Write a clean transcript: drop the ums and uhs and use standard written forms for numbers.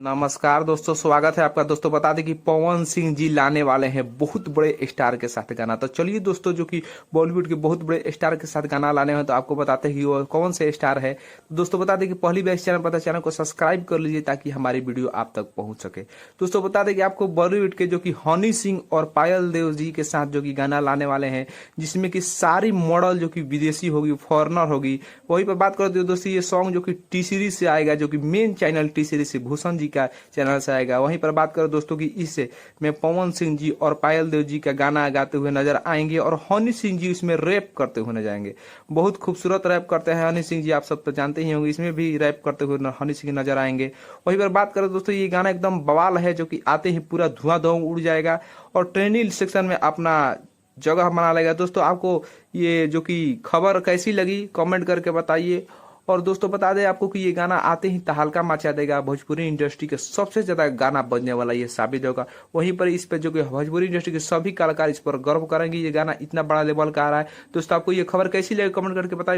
नमस्कार दोस्तों, स्वागत है आपका। दोस्तों बता दें कि पवन सिंह जी लाने वाले हैं बहुत बड़े स्टार के साथ गाना। तो चलिए दोस्तों, जो कि बॉलीवुड के बहुत बड़े स्टार के साथ गाना लाने हैं, तो आपको बताते हैं कि वो कौन से स्टार है। दोस्तों बता दें कि पहली बार इस चैनल पर, चैनल को सब्सक्राइब कर लीजिए ताकि हमारी वीडियो आप तक पहुंच सके। दोस्तों बता दें कि आपको बॉलीवुड के जो कि हनी सिंह और पायल देव जी के साथ जो कि गाना लाने वाले हैं, जिसमें कि सारी मॉडल जो कि विदेशी होगी, फॉरनर होगी। वहीं पर बात करते हो दोस्तों, ये सॉन्ग जो कि टी सीरीज से आएगा, जो कि मेन चैनल टी सीरीज से भूषण जी का चैनल से आएगा। वहीं पर बात करो दोस्तों कि इससे में पवन सिंह जी और पायल देव जी का गाना गाते हुए नजर आएंगे और हनी सिंह जी इसमें रैप करते हुए नजर आएंगे। बहुत खूबसूरत रैप करते हैं हनी सिंह जी, आप सब तो जानते ही होंगे। इसमें भी रैप करते हुए हनी सिंह नजर आएंगे। वहीं पर बात करें दोस्तों, ये गाना एकदम बवाल है, जो कि आते ही पूरा धुआं उड़ जाएगा और ट्रेंडिंग सेक्शन में अपना जगह बना लेगा। दोस्तों आपको ये जो कि खबर कैसी लगी कमेंट करके बताइए। और दोस्तों बता दें आपको कि ये गाना आते ही तहलका मचा देगा। भोजपुरी इंडस्ट्री के सबसे ज्यादा गाना बजने वाला ये साबित होगा। वहीं पर इस पे जो कि भोजपुरी इंडस्ट्री के सभी कलाकार इस पर गर्व करेंगे। ये गाना इतना बड़ा लेवल का आ रहा है। दोस्तों आपको ये खबर कैसी लगी कमेंट करके बताइए।